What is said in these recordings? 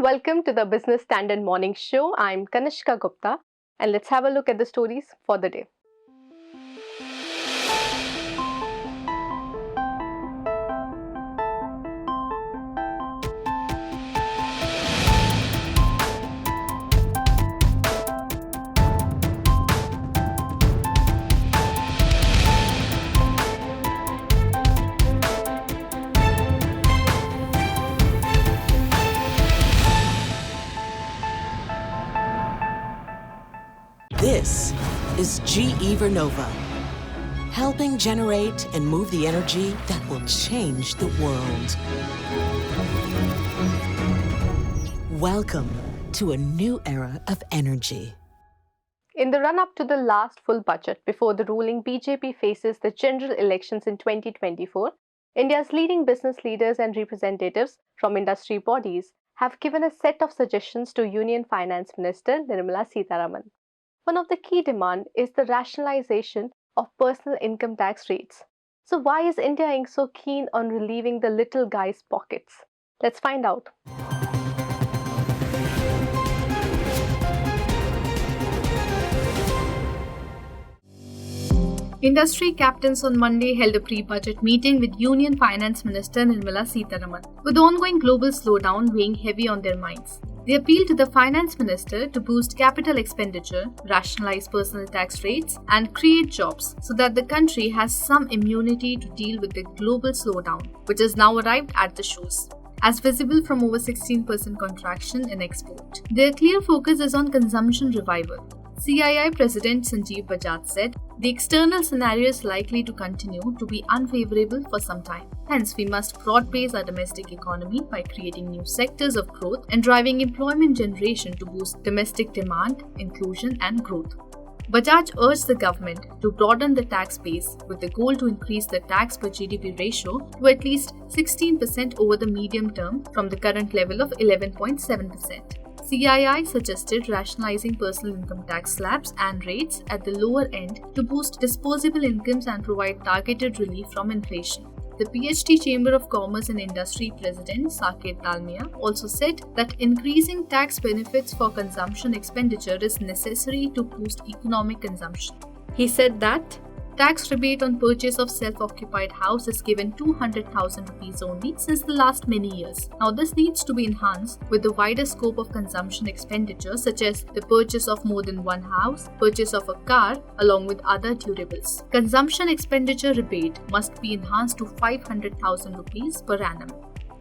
Welcome to the Business Standard Morning Show. I'm Kanishka Gupta, and let's have a look at the stories for the day. This is GE Vernova, helping generate and move the energy that will change the world. Welcome to a new era of energy. In the run-up to the last full budget before the ruling BJP faces the general elections in 2024, India's leading business leaders and representatives from industry bodies have given a set of suggestions to Union Finance Minister Nirmala Sitharaman. One of the key demands is the rationalization of personal income tax rates. So why is India Inc. so keen on relieving the little guy's pockets? Let's find out. Industry captains on Monday held a pre-budget meeting with Union Finance Minister Nirmala Sitharaman, with the ongoing global slowdown weighing heavy on their minds. They appealed to the Finance Minister to boost capital expenditure, rationalize personal tax rates, and create jobs so that the country has some immunity to deal with the global slowdown, which has now arrived at the shores, as visible from over 16% contraction in export. Their clear focus is on consumption revival. CII President Sanjeev Bajaj said, "The external scenario is likely to continue to be unfavorable for some time. Hence, we must broad-base our domestic economy by creating new sectors of growth and driving employment generation to boost domestic demand, inclusion and growth." Bajaj urged the government to broaden the tax base with the goal to increase the tax per GDP ratio to at least 16% over the medium term from the current level of 11.7%. CII suggested rationalizing personal income tax slabs and rates at the lower end to boost disposable incomes and provide targeted relief from inflation. The PhD Chamber of Commerce and Industry President Saket Dalmia also said that increasing tax benefits for consumption expenditure is necessary to boost economic consumption. He said that tax rebate on purchase of self-occupied house is given 200,000 rupees only since the last many years. Now this needs to be enhanced with the wider scope of consumption expenditure such as the purchase of more than one house, purchase of a car along with other durables. Consumption expenditure rebate must be enhanced to 500,000 rupees per annum.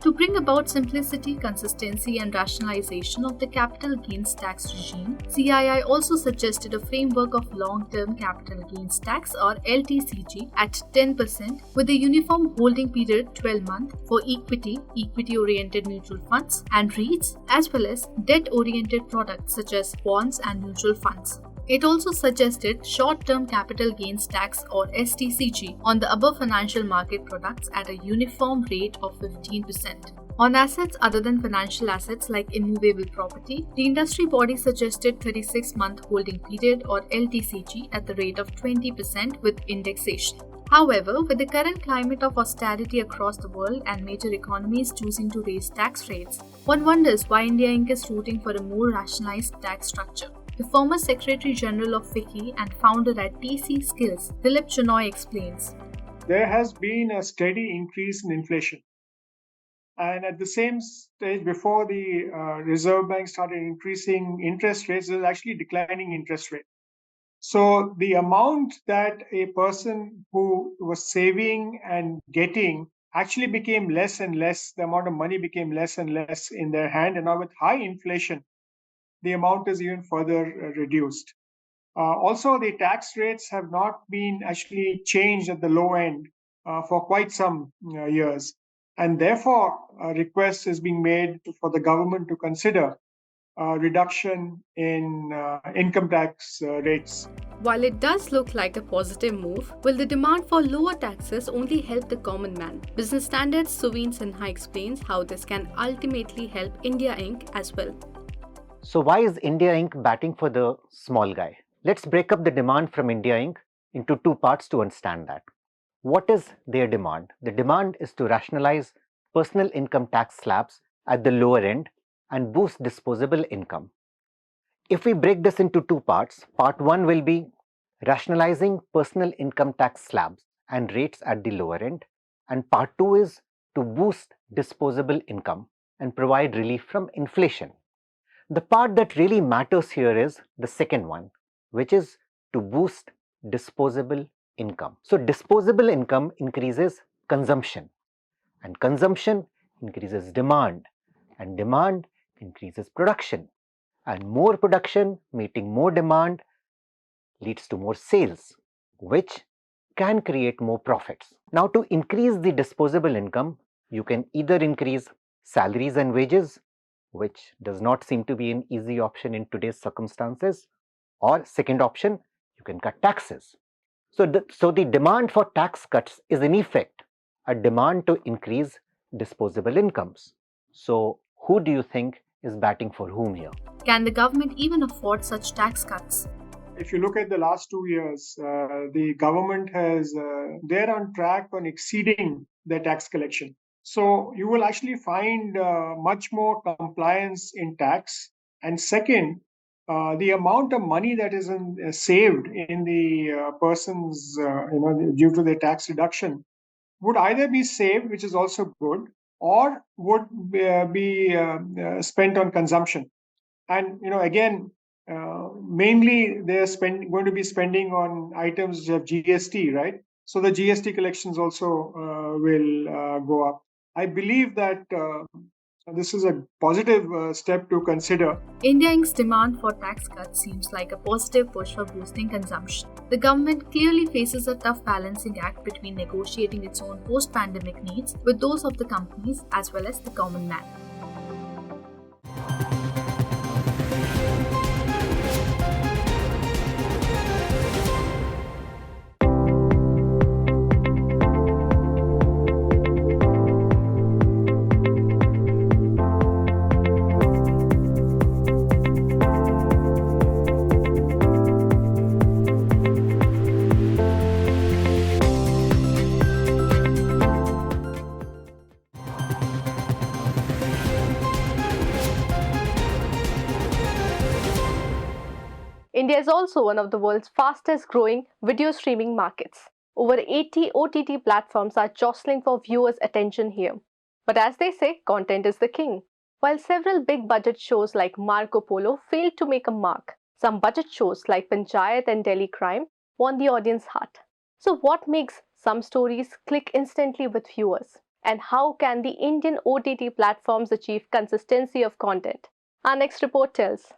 To bring about simplicity, consistency and rationalization of the capital gains tax regime, CII also suggested a framework of long-term capital gains tax or LTCG at 10% with a uniform holding period 12 months for equity-oriented mutual funds and REITs as well as debt-oriented products such as bonds and mutual funds. It also suggested short-term capital gains tax or STCG on the above financial market products at a uniform rate of 15%. On assets other than financial assets like immovable property, the industry body suggested 36-month holding period or LTCG at the rate of 20% with indexation. However, with the current climate of austerity across the world and major economies choosing to raise tax rates, one wonders why India Inc. is rooting for a more rationalized tax structure. The former Secretary General of FICCI and founder at TC Skills, Dilip Chenoy explains. There has been a steady increase in inflation. And at the same stage, before the Reserve Bank started increasing interest rates, there was actually declining interest rate. So the amount that a person who was saving and getting actually became less and less. The amount of money became less and less in their hand. And now with high inflation, the amount is even further reduced. Also, the tax rates have not been actually changed at the low end for quite some years. And therefore, a request is being made for the government to consider reduction in income tax rates. While it does look like a positive move, will the demand for lower taxes only help the common man? Business Standard's Suveen Sinha explains how this can ultimately help India Inc. as well. So why is India Inc. batting for the small guy? Let's break up the demand from India Inc. into two parts to understand that. What is their demand? The demand is to rationalize personal income tax slabs at the lower end and boost disposable income. If we break this into two parts, part one will be rationalizing personal income tax slabs and rates at the lower end, and part two is to boost disposable income and provide relief from inflation. The part that really matters here is the second one, which is to boost disposable income. So disposable income increases consumption, and consumption increases demand, and demand increases production, and more production meeting more demand leads to more sales, which can create more profits. Now, to increase the disposable income, you can either increase salaries and wages, which does not seem to be an easy option in today's circumstances, or second option, you can cut taxes. So the demand for tax cuts is in effect a demand to increase disposable incomes. So who do you think is batting for whom here? Can the government even afford such tax cuts? If you look at the last 2 years, the government they're on track on exceeding their tax collection. So you will actually find much more compliance in tax. And second, the amount of money that is saved in the persons, due to the tax reduction, would either be saved, which is also good, or would be spent on consumption. And again, mainly they're going to be spending on items which have GST, right? So the GST collections also will go up. I believe that this is a positive step to consider. India Inc.'s demand for tax cuts seems like a positive push for boosting consumption. The government clearly faces a tough balancing act between negotiating its own post-pandemic needs with those of the companies as well as the common man. India is also one of the world's fastest growing video streaming markets. Over 80 OTT platforms are jostling for viewers' attention here. But as they say, content is the king. While several big budget shows like Marco Polo failed to make a mark, some budget shows like Panchayat and Delhi Crime won the audience heart. So what makes some stories click instantly with viewers? And how can the Indian OTT platforms achieve consistency of content? Our next report tells.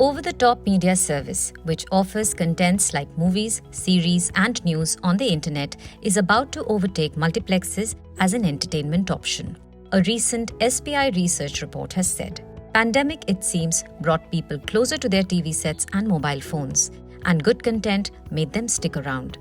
Over-the-top media service, which offers contents like movies, series, and news on the internet, is about to overtake multiplexes as an entertainment option. A recent SPI research report has said, pandemic, it seems, brought people closer to their TV sets and mobile phones, and good content made them stick around.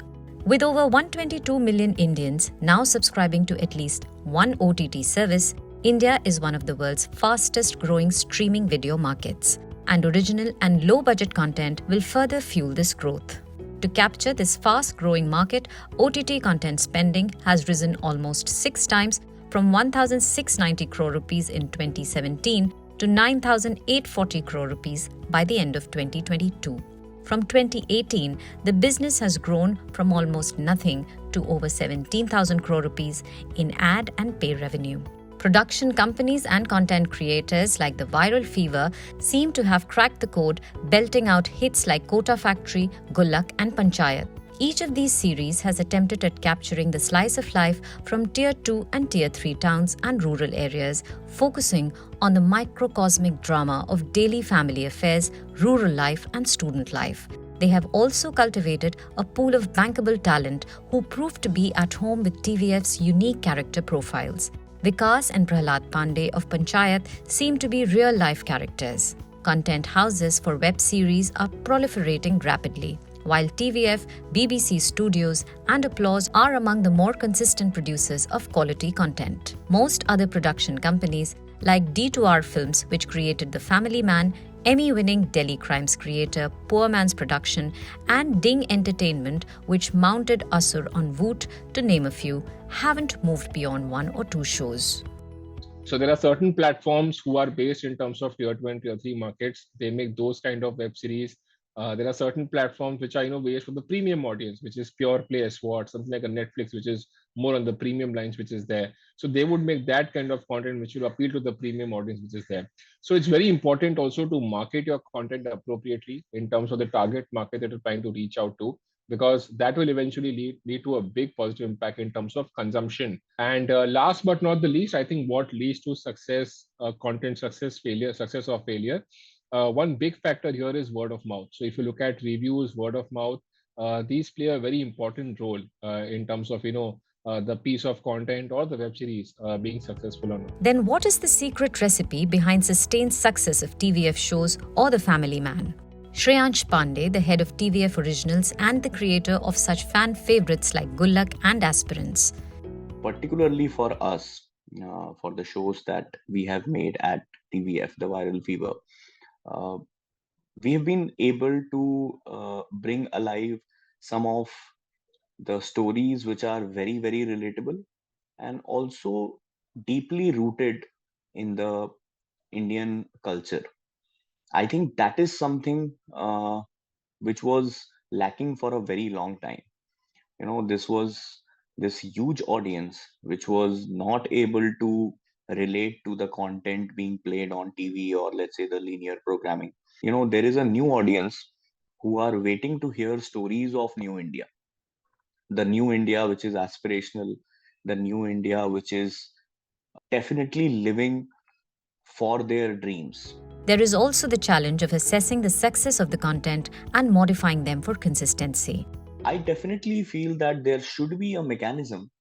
With over 122 million Indians now subscribing to at least one OTT service, India is one of the world's fastest growing streaming video markets. And original and low-budget content will further fuel this growth. To capture this fast-growing market, OTT content spending has risen almost 6 times from 1,690 crore rupees in 2017 to 9,840 crore rupees by the end of 2022. From 2018, the business has grown from almost nothing to over 17,000 crore rupees in ad and pay revenue. Production companies and content creators like The Viral Fever seem to have cracked the code, belting out hits like Kota Factory, Gullak and Panchayat. Each of these series has attempted at capturing the slice of life from Tier 2 and Tier 3 towns and rural areas, focusing on the microcosmic drama of daily family affairs, rural life and student life. They have also cultivated a pool of bankable talent who prove to be at home with TVF's unique character profiles. Vikas and Prahlad Pandey of Panchayat seem to be real-life characters. Content houses for web series are proliferating rapidly, while TVF, BBC Studios and Applause are among the more consistent producers of quality content. Most other production companies, like D2R Films, which created The Family Man, Emmy-winning Delhi Crimes creator Poor Man's Production, and Ding Entertainment, which mounted Asur on Voot, to name a few, haven't moved beyond 1 or 2 shows. So there are certain platforms who are based in terms of tier 2 and tier 3 markets. They make those kind of web series. There are certain platforms which are based for the premium audience, which is pure play SWAT, something like a Netflix, which is more on the premium lines, which is there. So they would make that kind of content which will appeal to the premium audience, which is there. So it's very important also to market your content appropriately in terms of the target market that you're trying to reach out to, because that will eventually lead to a big positive impact in terms of consumption. And last but not the least, I think what leads to success, content success, failure, success or failure, one big factor here is word of mouth. So if you look at reviews, word of mouth, these play a very important role in terms of the piece of content or the web series being successful or not. Then what is the secret recipe behind sustained success of TVF shows or The Family Man? Shreyansh Pandey, the head of TVF Originals and the creator of such fan favorites like Gullak and Aspirants. Particularly for us, for the shows that we have made at TVF, The Viral Fever, we have been able to bring alive some of the stories which are very, very relatable and also deeply rooted in the Indian culture. I think that is something which was lacking for a very long time. This was this huge audience which was not able to relate to the content being played on TV or let's say the linear programming. There is a new audience who are waiting to hear stories of New India, the New India which is aspirational, the New India which is definitely living for their dreams. There is also the challenge of assessing the success of the content and modifying them for consistency. I definitely feel that there should be a mechanism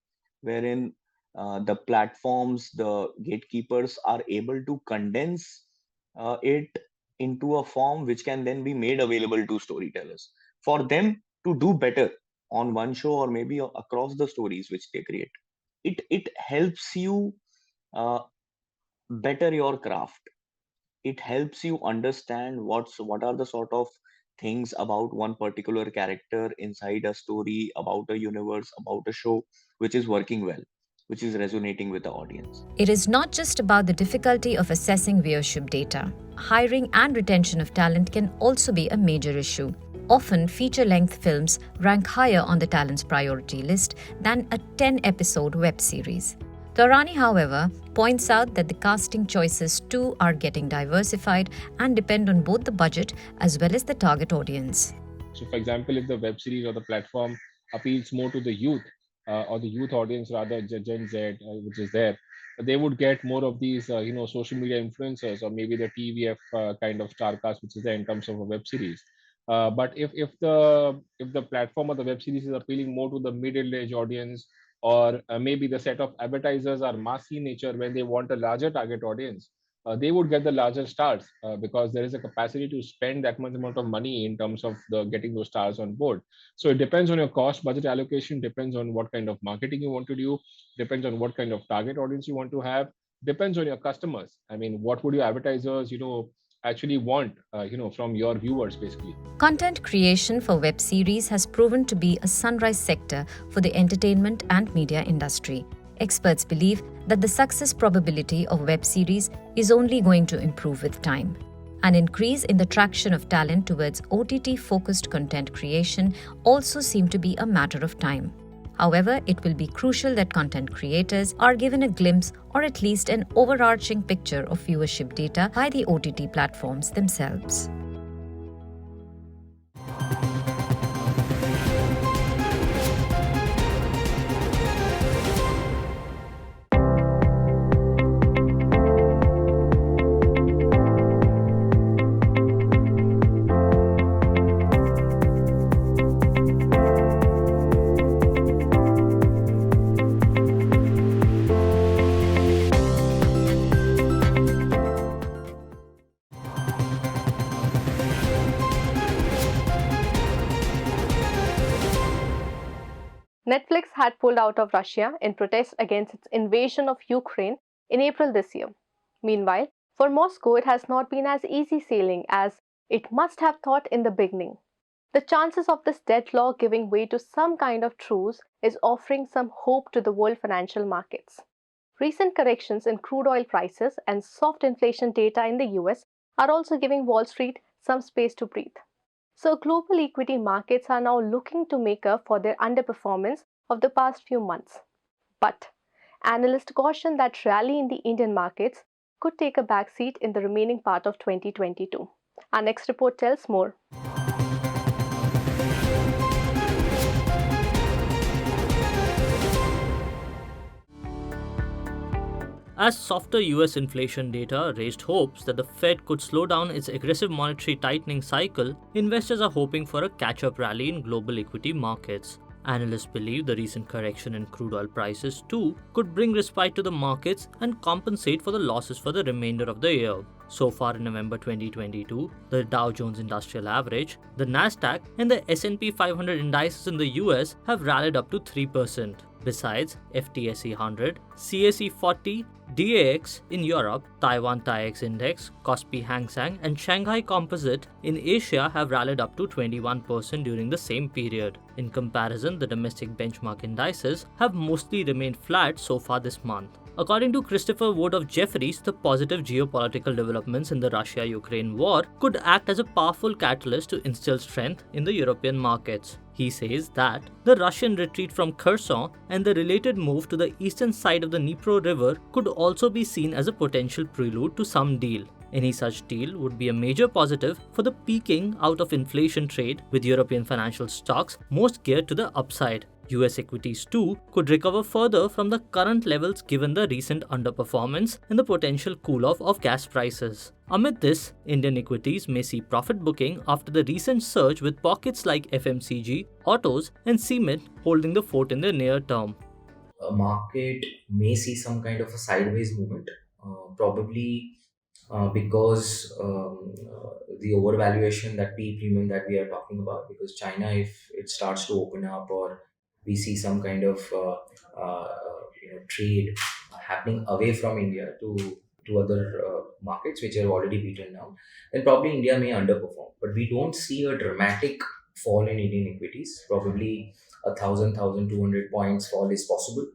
wherein the platforms, the gatekeepers are able to condense it into a form which can then be made available to storytellers for them to do better on one show or maybe across the stories which they create. It helps you better your craft. It helps you understand what are the sort of things about one particular character inside a story, about a universe, about a show, which is working well, which is resonating with the audience. It is not just about the difficulty of assessing viewership data. Hiring and retention of talent can also be a major issue. Often, feature-length films rank higher on the talent's priority list than a 10-episode web series. Taurani, however, points out that the casting choices too are getting diversified and depend on both the budget as well as the target audience. So, for example, if the web series or the platform appeals more to the youth or the youth audience rather Gen Z, which is there, they would get more of these, social media influencers or maybe the TVF kind of star cast, which is there in terms of a web series. But if the platform or the web series is appealing more to the middle-aged audience, or maybe the set of advertisers are massy in nature when they want a larger target audience, they would get the larger stars because there is a capacity to spend that much amount of money in terms of the getting those stars on board. So it depends on your cost budget allocation, depends on what kind of marketing you want to do, depends on what kind of target audience you want to have, depends on your customers. I mean, what would your advertisers, actually want, from your viewers, basically. Content creation for web series has proven to be a sunrise sector for the entertainment and media industry. Experts believe that the success probability of web series is only going to improve with time. An increase in the traction of talent towards OTT-focused content creation also seems to be a matter of time. However, it will be crucial that content creators are given a glimpse or at least an overarching picture of viewership data by the OTT platforms themselves. Netflix had pulled out of Russia in protest against its invasion of Ukraine in April this year. Meanwhile, For Moscow, it has not been as easy sailing as it must have thought in the beginning. The chances of this deadlock giving way to some kind of truce is offering some hope to the world financial markets. Recent corrections in crude oil prices and soft inflation data in the US are also giving Wall Street some space to breathe. So, global equity markets are now looking to make up for their underperformance of the past few months. But analysts caution that rally in the Indian markets could take a backseat in the remaining part of 2022. Our next report tells more. As softer US inflation data raised hopes that the Fed could slow down its aggressive monetary tightening cycle, investors are hoping for a catch-up rally in global equity markets. Analysts believe the recent correction in crude oil prices too could bring respite to the markets and compensate for the losses for the remainder of the year. So far in November 2022, the Dow Jones Industrial Average, the Nasdaq and the S&P 500 indices in the US have rallied up to 3%. Besides, FTSE 100, CAC 40, DAX in Europe, Taiwan TAIEX Index, Kospi Hang Seng and Shanghai Composite in Asia have rallied up to 21% during the same period. In comparison, the domestic benchmark indices have mostly remained flat so far this month. According to Christopher Wood of Jefferies, the positive geopolitical developments in the Russia-Ukraine war could act as a powerful catalyst to instill strength in the European markets. He says that the Russian retreat from Kherson and the related move to the eastern side of the Dnipro River could also be seen as a potential prelude to some deal. Any such deal would be a major positive for the peaking out of inflation trade, with European financial stocks most geared to the upside. US equities too could recover further from the current levels given the recent underperformance and the potential cool-off of gas prices. Amid this, Indian equities may see profit booking after the recent surge, with pockets like FMCG, autos and cement holding the fort in the near term. A market may see some kind of a sideways movement, probably because the overvaluation, that P premium that we are talking about, because China, if it starts to open up, or we see some kind of trade happening away from India to other markets which are already beaten down, then probably India may underperform. But we don't see a dramatic fall in Indian equities. Probably 1,200 points fall is possible.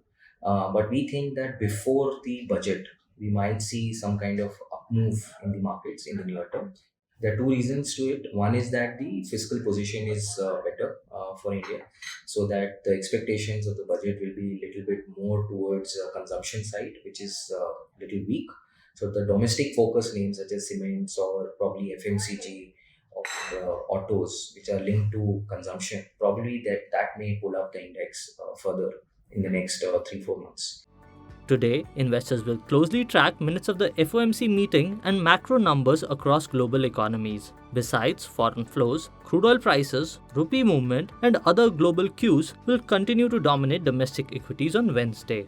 But we think that before the budget, we might see some kind of up move in the markets in the near term. There are two reasons to it. One is that the fiscal position is better for India, so that the expectations of the budget will be a little bit more towards consumption side, which is a little weak. So the domestic focus names such as cements or probably FMCG or autos, which are linked to consumption, probably that may pull up the index further in the next 3-4 months. Today, investors will closely track minutes of the FOMC meeting and macro numbers across global economies. Besides, foreign flows, crude oil prices, rupee movement, and other global cues will continue to dominate domestic equities on Wednesday.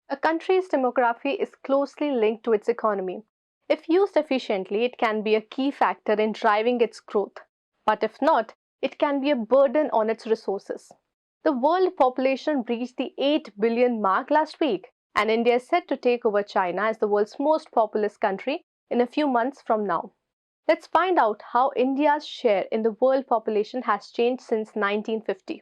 A country's demography is closely linked to its economy. If used efficiently, it can be a key factor in driving its growth. But if not, it can be a burden on its resources. The world population reached the 8 billion mark last week, and India is set to take over China as the world's most populous country in a few months from now. Let's find out how India's share in the world population has changed since 1950.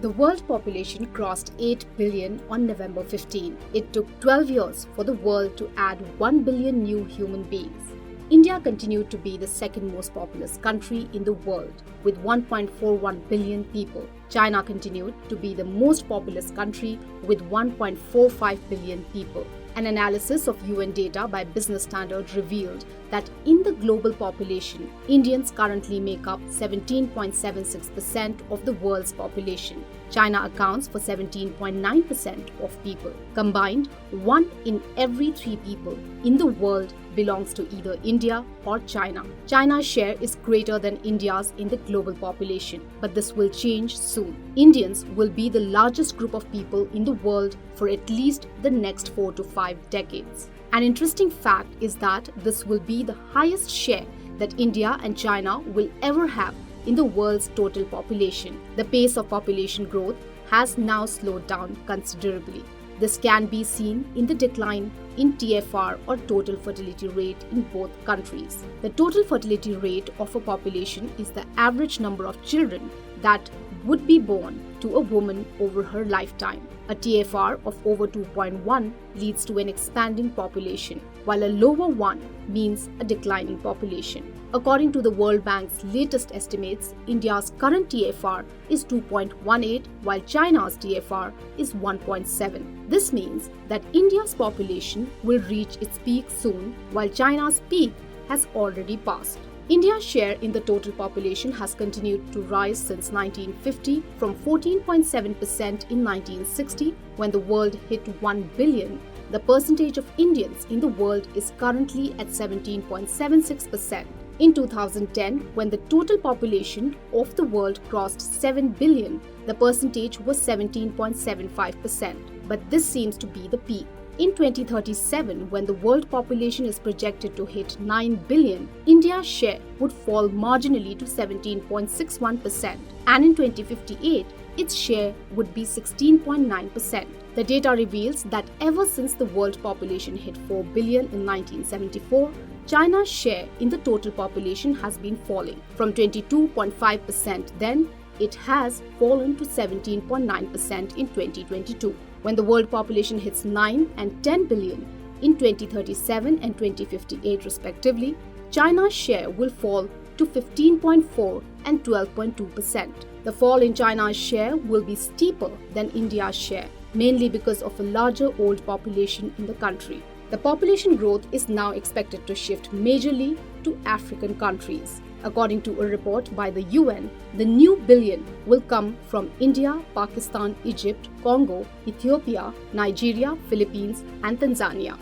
The world population crossed 8 billion on November 15. It took 12 years for the world to add 1 billion new human beings. India continued to be the second most populous country in the world, with 1.41 billion people. China continued to be the most populous country with 1.45 billion people. An analysis of UN data by Business Standard revealed that in the global population, Indians currently make up 17.76% of the world's population. China accounts for 17.9% of people. Combined, 1 in every 3 people in the world belongs to either India or China. China's share is greater than India's in the global population, but this will change soon. Indians will be the largest group of people in the world for at least the next 4 to 5 decades. An interesting fact is that this will be the highest share that India and China will ever have in the world's total population. The pace of population growth has now slowed down considerably. This can be seen in the decline in TFR or total fertility rate in both countries. The total fertility rate of a population is the average number of children that would be born to a woman over her lifetime. A TFR of over 2.1 leads to an expanding population, while a lower one means a declining population. According to the World Bank's latest estimates, India's current TFR is 2.18, while China's TFR is 1.7. This means that India's population will reach its peak soon, while China's peak has already passed. India's share in the total population has continued to rise since 1950, from 14.7% in 1960, when the world hit 1 billion. The percentage of Indians in the world is currently at 17.76%. In 2010, when the total population of the world crossed 7 billion, the percentage was 17.75%. But this seems to be the peak. In 2037, when the world population is projected to hit 9 billion, India's share would fall marginally to 17.61%, and in 2058, its share would be 16.9%. The data reveals that ever since the world population hit 4 billion in 1974, China's share in the total population has been falling. From 22.5% then, it has fallen to 17.9% in 2022. When the world population hits 9 and 10 billion in 2037 and 2058 respectively, China's share will fall to 15.4 and 12.2%. The fall in China's share will be steeper than India's share, mainly because of a larger old population in the country. The population growth is now expected to shift majorly to African countries. According to a report by the UN, the new billion will come from India, Pakistan, Egypt, Congo, Ethiopia, Nigeria, Philippines, and Tanzania.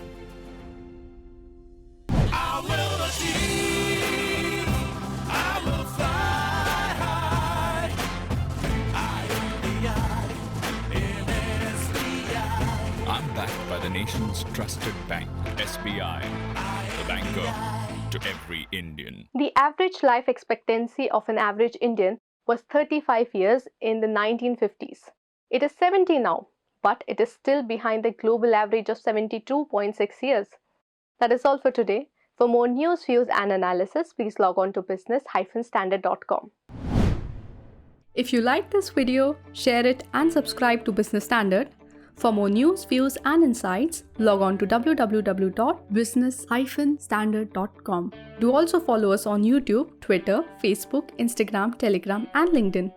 I'm backed by the nation's trusted bank, SBI, the banker to every Indian. The average life expectancy of an average Indian was 35 years in the 1950s. It is 70 now, but it is still behind the global average of 72.6 years. That is all for today. For more news, views and analysis, please log on to business-standard.com. If you like this video, share it and subscribe to Business Standard. For more news, views and insights, log on to www.business-standard.com. Do also follow us on YouTube, Twitter, Facebook, Instagram, Telegram and LinkedIn.